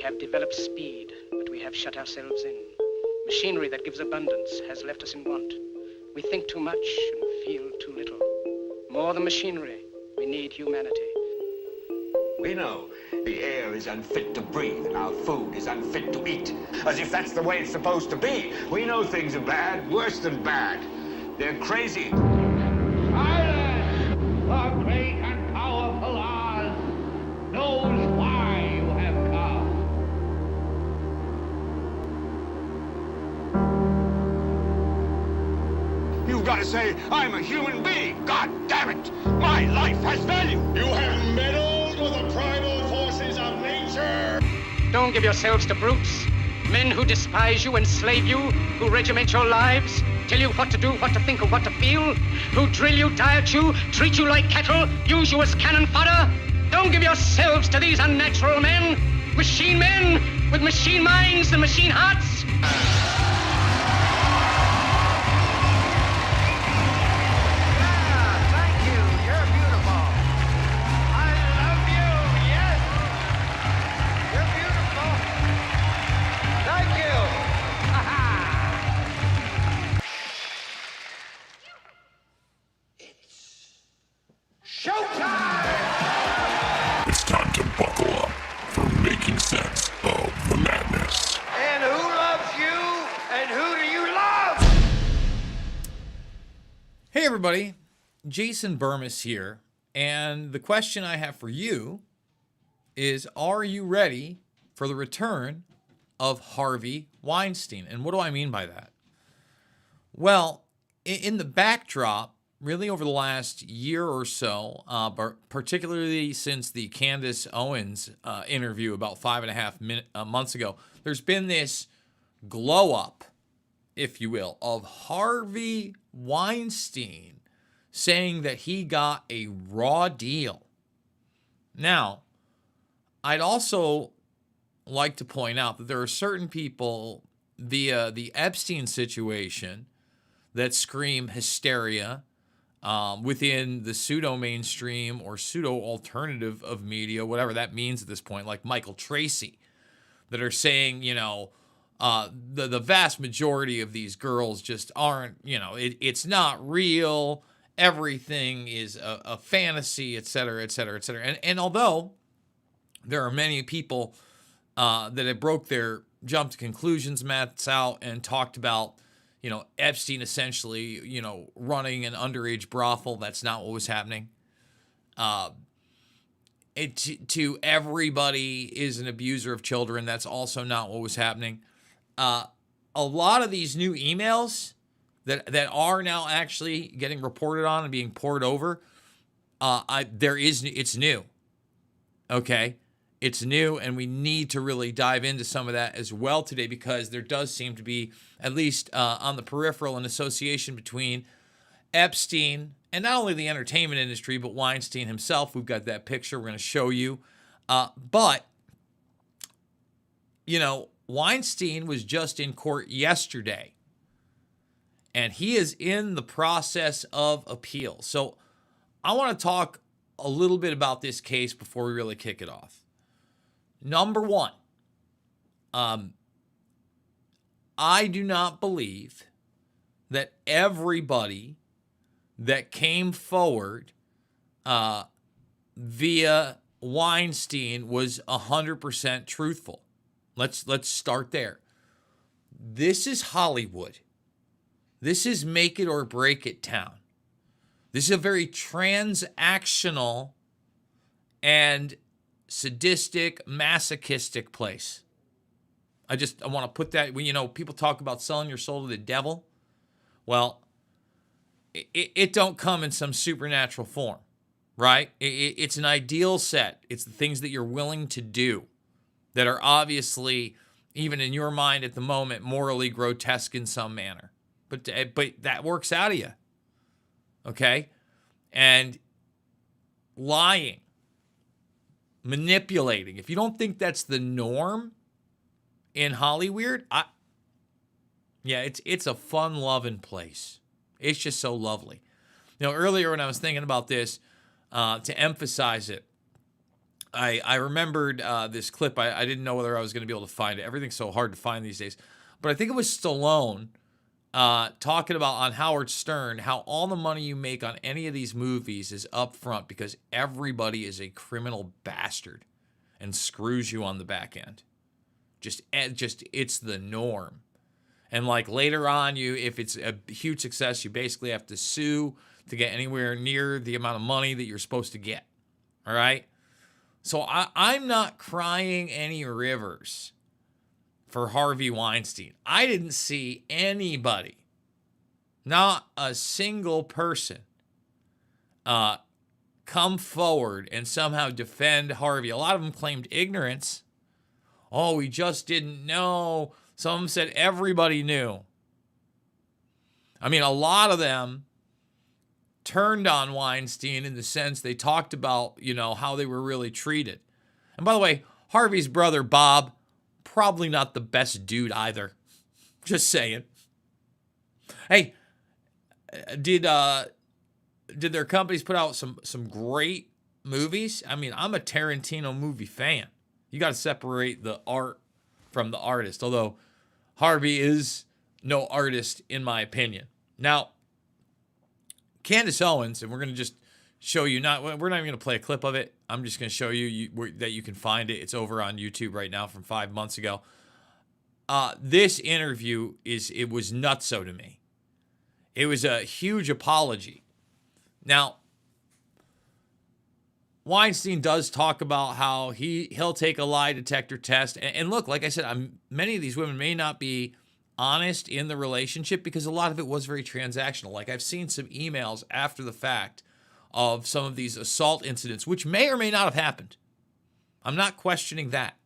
have developed speed, but we have shut ourselves in. Machinery that gives abundance has left us in want. We think too much and feel too little. More than machinery, we need humanity. We know the air is unfit to breathe and our food is unfit to eat. As if that's the way it's supposed to be. We know things are bad, worse than bad. They're crazy. Silence! The great and powerful Oz knows why you have come. You've got to say, I'm a human being. God damn it. My life has value. You have meddled with the primal forces of nature. Don't give yourselves to brutes. Men who despise you, enslave you, who regiment your lives, tell you what to do, what to think, or what to feel, who drill you, diet you, treat you like cattle, use you as cannon fodder. Don't give yourselves to these unnatural men with machine minds and machine hearts. It's time to buckle up for making sense of the madness. And who loves you? And who do you love? Hey everybody, Jason Bermas here, and the question I have for you is, are you ready for the return of Harvey Weinstein? And what do I mean by that? Well, in the backdrop, really over the last year or so, but particularly since the Candace Owens interview about 5.5 months ago, there's been this glow up, if you will, of Harvey Weinstein saying that he got a raw deal. Now, I'd also like to point out that there are certain people via the Epstein situation that scream hysteria within the pseudo-mainstream or pseudo-alternative of media, whatever that means at this point, like Michael Tracy, that are saying, you know, the vast majority of these girls just aren't, you know, it's not real, everything is a fantasy, et cetera, et cetera, et cetera. And although there are many people that have jumped to conclusions, mapped out, and talked about, you know, Epstein essentially, you know, running an underage brothel. That's not what was happening. To everybody is an abuser of children. That's also not what was happening. A lot of these new emails that are now actually getting reported on and being poured over, it's new. Okay? It's new, and we need to really dive into some of that as well today, because there does seem to be, at least on the peripheral, an association between Epstein and not only the entertainment industry, but Weinstein himself. We've got that picture we're going to show you. But, you know, Weinstein was just in court yesterday, and he is in the process of appeal. So I want to talk a little bit about this case before we really kick it off. Number one, I do not believe that everybody that came forward via Weinstein was 100% truthful. Let's start there. This is Hollywood. This is make it or break it town. This is a very transactional and sadistic, masochistic place. I want to put that, when, you know, people talk about selling your soul to the devil. Well, it don't come in some supernatural form, right? It's an ideal set. It's the things that you're willing to do that are obviously, even in your mind at the moment, morally grotesque in some manner. But that works out of you, okay? And lying, manipulating. If you don't think that's the norm in Hollywood, it's a fun-loving place. It's just so lovely. You know, earlier when I was thinking about this, to emphasize it, I remembered this clip. I didn't know whether I was going to be able to find it. Everything's so hard to find these days. But I think it was Stallone talking about on Howard Stern how all the money you make on any of these movies is up front because everybody is a criminal bastard and screws you on the back end. Just it's the norm. And like later on, if it's a huge success, you basically have to sue to get anywhere near the amount of money that you're supposed to get. All right? So I'm not crying any rivers for Harvey Weinstein. I didn't see anybody, not a single person, come forward and somehow defend Harvey. A lot of them claimed ignorance. Oh, we just didn't know. Some of them said everybody knew. I mean, a lot of them turned on Weinstein in the sense they talked about, how they were really treated. And by the way, Harvey's brother, Bob, probably not the best dude either. Just saying. Hey, did their companies put out some great movies? I mean, I'm a Tarantino movie fan. You got to separate the art from the artist, although Harvey is no artist in my opinion. Now, Candace Owens, and we're going to just show you, we're not even going to play a clip of it. I'm just going to show you that you can find it. It's over on YouTube right now from 5 months ago. This interview it was nutso to me. It was a huge apology. Now, Weinstein does talk about how he'll take a lie detector test. And look, like I said, many of these women may not be honest in the relationship because a lot of it was very transactional. Like I've seen some emails after the fact of some of these assault incidents, which may or may not have happened. I'm not questioning that.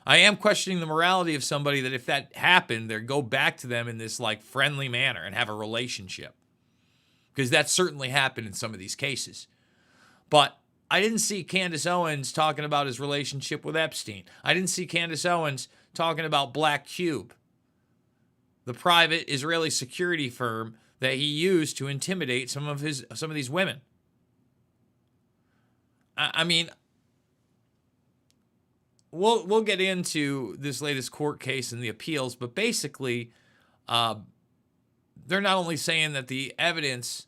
I am questioning the morality of somebody that if that happened, they go back to them in this like friendly manner and have a relationship. Because that certainly happened in some of these cases. But I didn't see Candace Owens talking about his relationship with Epstein. I didn't see Candace Owens talking about Black Cube, the private Israeli security firm that he used to intimidate some of these women. I mean, we'll get into this latest court case and the appeals, but basically, they're not only saying that the evidence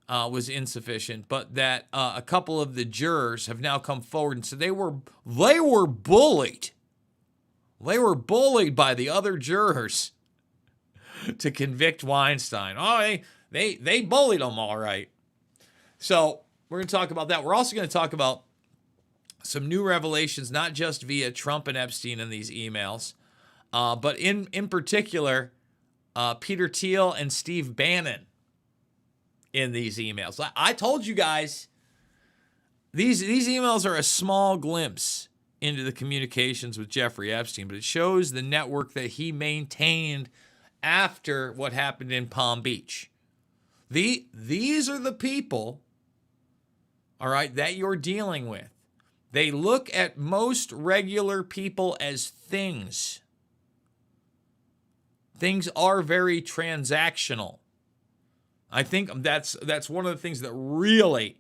was insufficient, but that a couple of the jurors have now come forward and said they were bullied. They were bullied by the other jurors to convict Weinstein. Oh, they bullied him all right. So we're going to talk about that. We're also going to talk about some new revelations, not just via Trump and Epstein in these emails, but in particular, Peter Thiel and Steve Bannon in these emails. I told you guys, these emails are a small glimpse into the communications with Jeffrey Epstein, but it shows the network that he maintained after what happened in Palm Beach. These are the people, all right, that you're dealing with. They look at most regular people as things. Things are very transactional. I think that's one of the things that really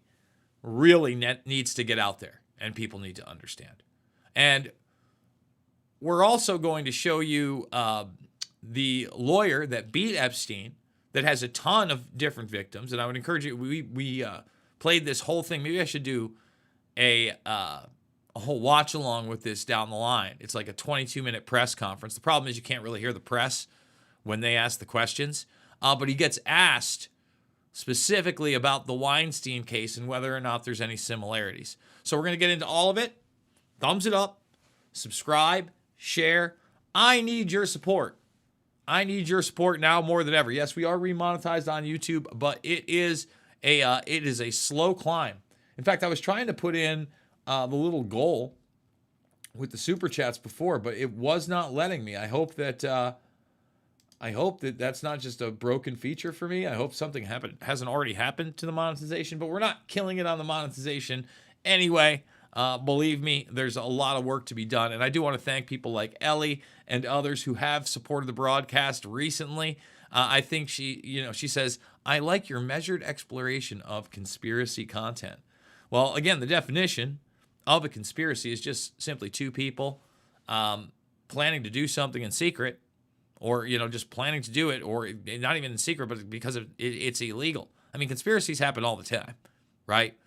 needs to get out there and people need to understand. And we're also going to show you the lawyer that beat Epstein that has a ton of different victims. And I would encourage you, we played this whole thing. Maybe I should do a whole watch along with this down the line. It's like a 22-minute press conference. The problem is you can't really hear the press when they ask the questions. But he gets asked specifically about the Weinstein case and whether or not there's any similarities. So we're going to get into all of it. Thumbs it up, subscribe, share. I need your support. I need your support now more than ever. Yes, we are remonetized on YouTube, but it is a slow climb. In fact, I was trying to put in the little goal with the super chats before, but it was not letting me. I hope that that's not just a broken feature for me. I hope something hasn't already happened to the monetization, but we're not killing it on the monetization anyway. Believe me, there's a lot of work to be done. And I do want to thank people like Ellie and others who have supported the broadcast recently. I think she says, I like your measured exploration of conspiracy content. Well, again, the definition of a conspiracy is just simply two people planning to do something in secret, or, just planning to do it, or not even in secret, but because it's illegal. I mean, conspiracies happen all the time, right?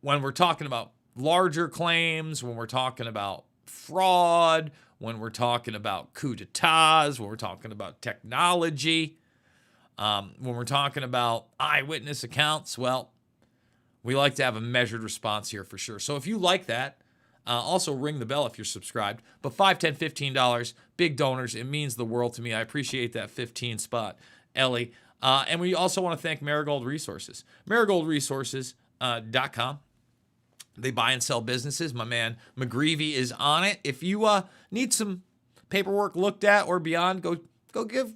When we're talking about larger claims, when we're talking about fraud, when we're talking about coup d'etats, when we're talking about technology, when we're talking about eyewitness accounts, well, we like to have a measured response here for sure. So if you like that, also ring the bell if you're subscribed. But $5, $10, $15, big donors, it means the world to me. I appreciate that 15 spot, Ellie. And we also want to thank Marigold Resources. MarigoldResources.com. They buy and sell businesses. My man McGreevy is on it. If you need some paperwork looked at or beyond,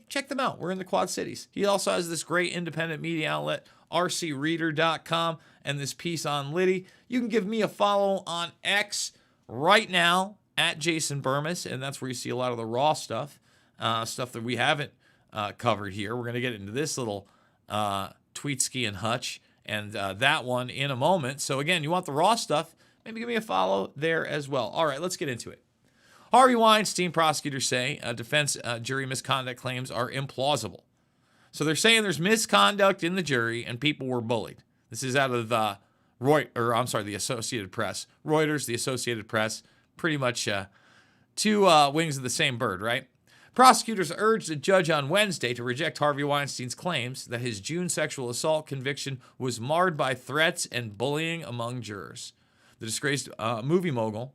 check them out. We're in the Quad Cities. He also has this great independent media outlet, rcreader.com, and this piece on Liddy. You can give me a follow on X right now at Jason Bermas, and that's where you see a lot of the raw stuff, stuff that we haven't covered here. We're going to get into this little Tweetski and Hutch and that one in a moment. So again, you want the raw stuff, maybe give me a follow there as well. All right, let's get into it. Harvey Weinstein, prosecutors say, defense jury misconduct claims are implausible. So they're saying there's misconduct in the jury and people were bullied. This is out of the Associated Press. Reuters, the Associated Press, pretty much two wings of the same bird, right? Prosecutors urged a judge on Wednesday to reject Harvey Weinstein's claims that his June sexual assault conviction was marred by threats and bullying among jurors. The disgraced movie mogul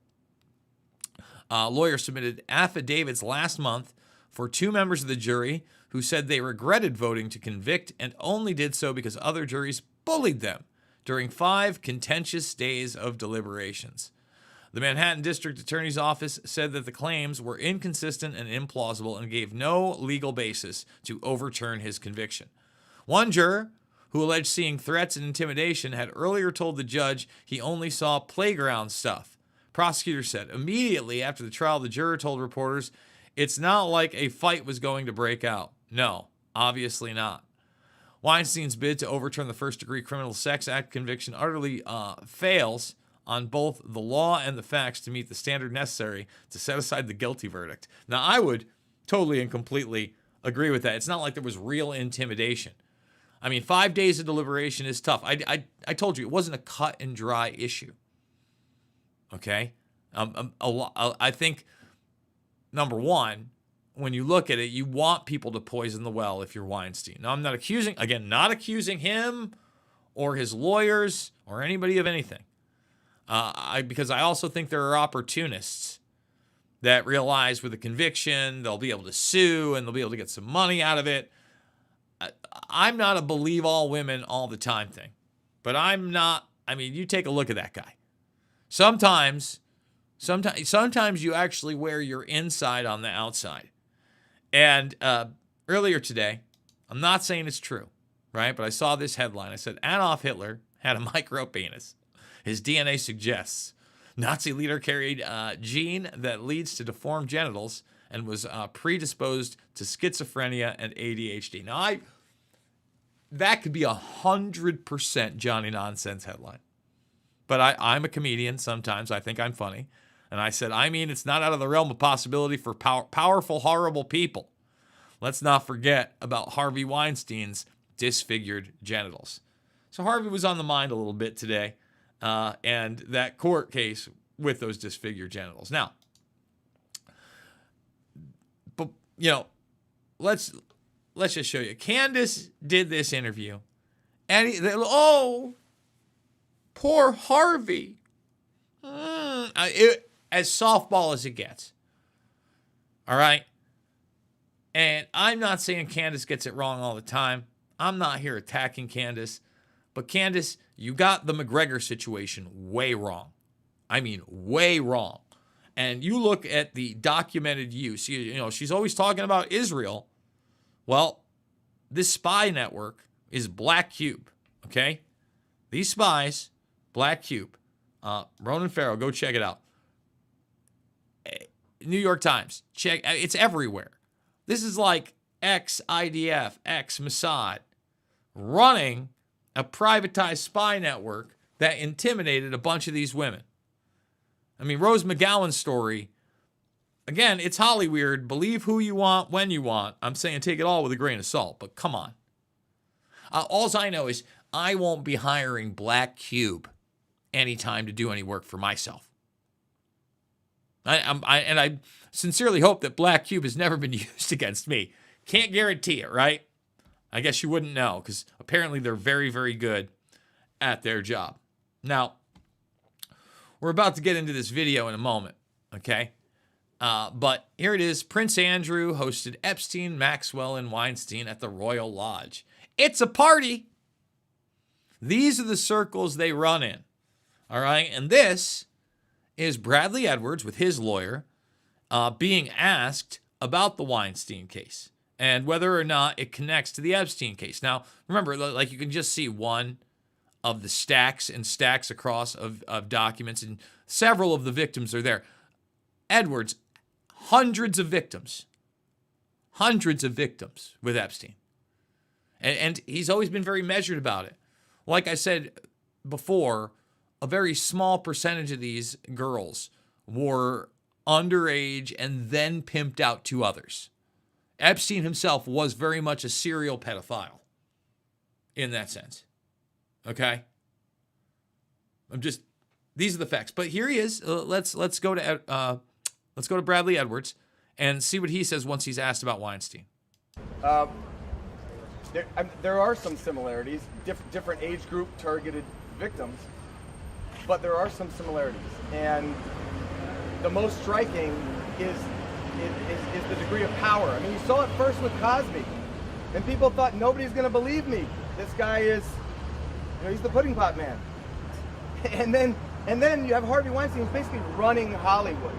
lawyer submitted affidavits last month for two members of the jury who said they regretted voting to convict and only did so because other juries bullied them during 5 contentious days of deliberations. The Manhattan District Attorney's Office said that the claims were inconsistent and implausible and gave no legal basis to overturn his conviction. One juror, who alleged seeing threats and intimidation, had earlier told the judge he only saw playground stuff. Prosecutors said immediately after the trial, the juror told reporters, "It's not like a fight was going to break out." No, obviously not. Weinstein's bid to overturn the first-degree criminal sex act conviction utterly fails on both the law and the facts to meet the standard necessary to set aside the guilty verdict. Now, I would totally and completely agree with that. It's not like there was real intimidation. I mean, 5 days of deliberation is tough. I told you, it wasn't a cut and dry issue. Okay? I think, number one, when you look at it, you want people to poison the well if you're Weinstein. Now, I'm not accusing him or his lawyers or anybody of anything. Because I also think there are opportunists that realize with a conviction, they'll be able to sue and they'll be able to get some money out of it. I'm not a believe all women all the time thing, but you take a look at that guy. Sometimes you actually wear your inside on the outside. And earlier today, I'm not saying it's true, right? But I saw this headline. I said, Adolf Hitler had a micro penis. His DNA suggests Nazi leader carried a gene that leads to deformed genitals and was predisposed to schizophrenia and ADHD. Now, that could be 100% Johnny Nonsense headline. But I'm a comedian. Sometimes I think I'm funny. And I said, it's not out of the realm of possibility for powerful, horrible people. Let's not forget about Harvey Weinstein's disfigured genitals. So Harvey was on the mind a little bit today. And that court case with those disfigured genitals. Now, but let's just show you. Candace did this interview, and poor Harvey. As softball as it gets. All right, and I'm not saying Candace gets it wrong all the time. I'm not here attacking Candace. But Candace, you got the McGregor situation way wrong. Way wrong. And you look at the documented use. She's always talking about Israel. Well, this spy network is Black Cube, okay? These spies, Black Cube, Ronan Farrow, go check it out. New York Times, check. It's everywhere. This is like ex-IDF, ex-Mossad running a privatized spy network that intimidated a bunch of these women. I mean, Rose McGowan's story, again, it's Hollyweird. Believe who you want, when you want. I'm saying take it all with a grain of salt, but come on. All I know is I won't be hiring Black Cube anytime to do any work for myself. I sincerely hope that Black Cube has never been used against me. Can't guarantee it, right? I guess you wouldn't know, because apparently they're very, very good at their job. Now, we're about to get into this video in a moment, okay? But here it is. Prince Andrew hosted Epstein, Maxwell, and Weinstein at the Royal Lodge. It's a party. These are the circles they run in, all right? And this is Bradley Edwards with his lawyer being asked about the Weinstein case and whether or not it connects to the Epstein case. Now, remember, like you can just see one of the stacks and stacks across of documents, and several of the victims are there. Edwards, hundreds of victims with Epstein. And he's always been very measured about it. Like I said before, a very small percentage of these girls were underage and then pimped out to others. Epstein himself was very much a serial pedophile in that sense. Okay? These are the facts. But here he is. Let's go to Bradley Edwards and see what he says once he's asked about Weinstein. There are some similarities, different age group targeted victims, but there are some similarities. And the most striking is the degree of power. I mean, you saw it first with Cosby, and people thought nobody's going to believe me. This guy is, he's the pudding pot man. And then you have Harvey Weinstein, who's basically running Hollywood.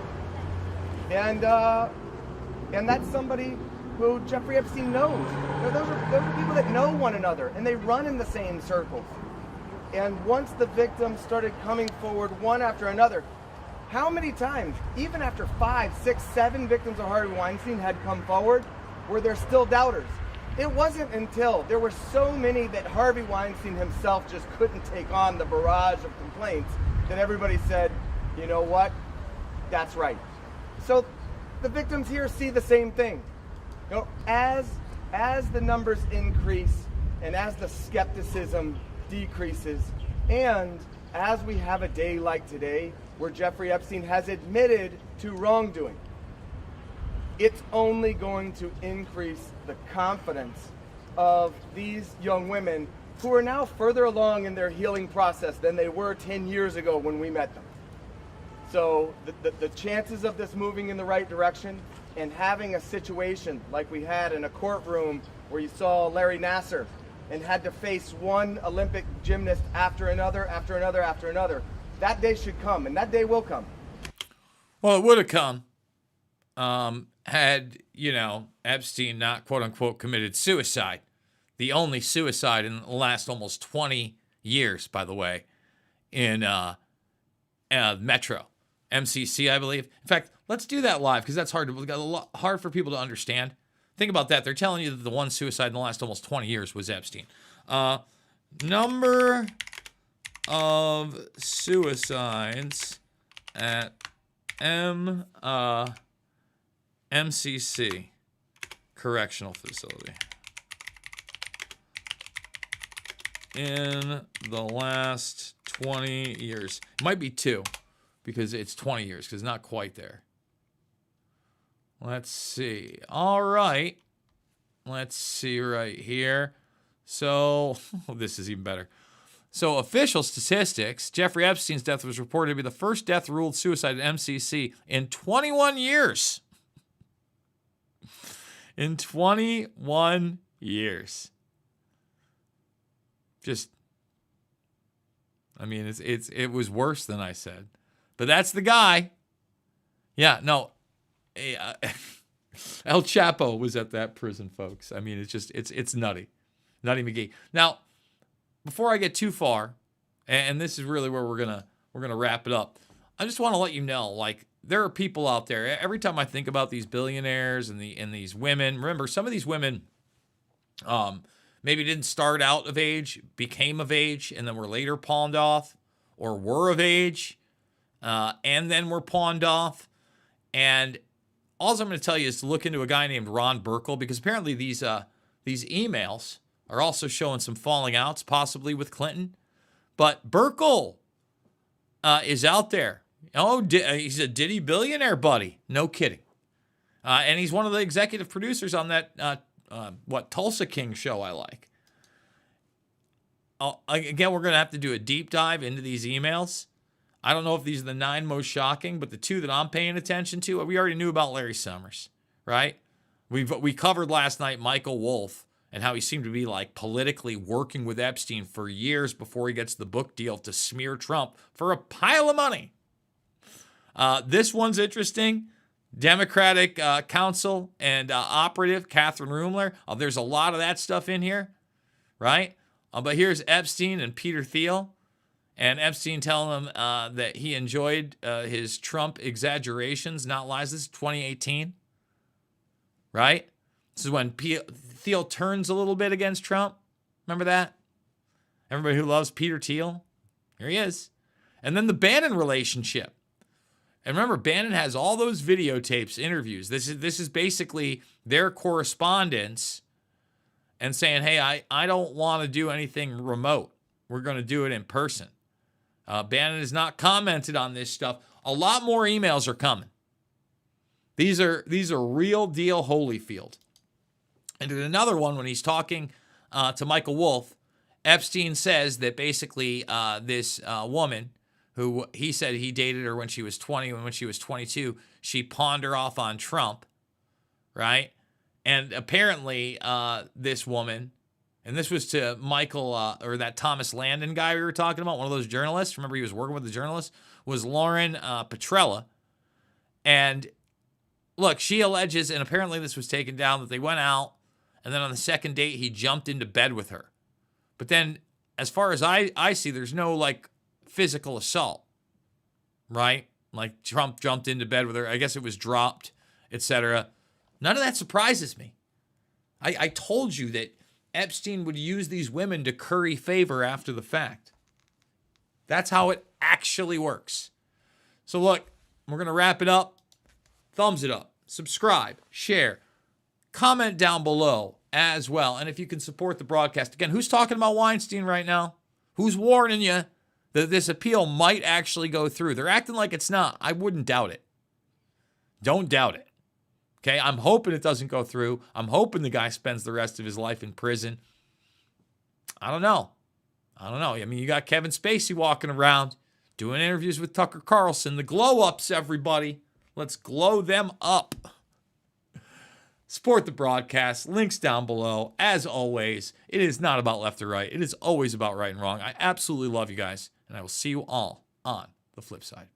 And that's somebody who Jeffrey Epstein knows. Those are people that know one another, and they run in the same circles. And once the victims started coming forward one after another, how many times, even after 5, 6, 7 victims of Harvey Weinstein had come forward, were there still doubters? It wasn't until there were so many that Harvey Weinstein himself just couldn't take on the barrage of complaints that everybody said, you know what, that's right. So the victims here see the same thing. As the numbers increase and as the skepticism decreases, and as we have a day like today where Jeffrey Epstein has admitted to wrongdoing, it's only going to increase the confidence of these young women who are now further along in their healing process than they were 10 years ago when we met them. So the chances of this moving in the right direction and having a situation like we had in a courtroom where you saw Larry Nassar and had to face one Olympic gymnast after another, that day should come, and that day will come. Well, it would have come had, Epstein not, quote unquote, committed suicide. The only suicide in the last almost 20 years, by the way, in Metro. MCC, I believe. In fact, let's do that live because that's hard for people to understand. Think about that. They're telling you that the one suicide in the last almost 20 years was Epstein. Number of suicides at MCC Correctional Facility in the last 20 years. It might be 2. Because it's 20 years, because it's not quite there. Let's see. All right. Let's see right here. So, this is even better. So, official statistics, Jeffrey Epstein's death was reported to be the first death ruled suicide at MCC in 21 years. In 21 years. It was worse than I said. But that's the guy. Yeah, no. El Chapo was at that prison, folks. I mean, it's nutty. Nutty McGee. Now, before I get too far, and this is really where we're gonna wrap it up, I just want to let you know, like, there are people out there. Every time I think about these billionaires and these women, remember, some of these women maybe didn't start out of age, became of age, and then were later pawned off, or were of age. and then were pawned off. And all I'm going to tell you is to look into a guy named Ron Burkle, because apparently these emails are also showing some falling outs, possibly with Clinton. But Burkle is out there. Oh, he's a Diddy billionaire, buddy. No kidding. And he's one of the executive producers on that, Tulsa King show I like. Again, we're going to have to do a deep dive into these emails. I don't know if these are the 9 most shocking, but the 2 that I'm paying attention to, we already knew about Larry Summers, right? We covered last night Michael Wolff and how he seemed to be like politically working with Epstein for years before he gets the book deal to smear Trump for a pile of money. This one's interesting. Democratic counsel and operative Catherine Rumler. There's a lot of that stuff in here, right? But here's Epstein and Peter Thiel. And Epstein telling him that he enjoyed his Trump exaggerations, not lies. This is 2018, right? This is when Thiel turns a little bit against Trump. Remember that? Everybody who loves Peter Thiel, here he is. And then the Bannon relationship. And remember, Bannon has all those videotapes, interviews. This is basically their correspondence and saying, hey, I don't want to do anything remote. We're going to do it in person. Bannon has not commented on this stuff. A lot more emails are coming. These are real deal Holyfield. And in another one, when he's talking to Michael Wolff, Epstein says that basically this woman, who he said he dated her when she was 20, and when she was 22, she pawned her off on Trump, right? And apparently this woman, and this was to Michael, or that Thomas Landon guy we were talking about, one of those journalists, remember he was working with the journalist, was Lauren Petrella. And look, she alleges, and apparently this was taken down, that they went out, and then on the second date, he jumped into bed with her. But then, as far as I see, there's no, like, physical assault, right? Like, Trump jumped into bed with her. I guess it was dropped, etc. None of that surprises me. I told you that Epstein would use these women to curry favor after the fact. That's how it actually works. So look, we're going to wrap it up. Thumbs it up. Subscribe. Share. Comment down below as well. And if you can support the broadcast. Again, who's talking about Weinstein right now? Who's warning you that this appeal might actually go through? They're acting like it's not. I wouldn't doubt it. Don't doubt it. Okay, I'm hoping it doesn't go through. I'm hoping the guy spends the rest of his life in prison. I don't know. I mean, you got Kevin Spacey walking around doing interviews with Tucker Carlson. The glow-ups, everybody. Let's glow them up. Support the broadcast. Links down below. As always, it is not about left or right. It is always about right and wrong. I absolutely love you guys, and I will see you all on the flip side.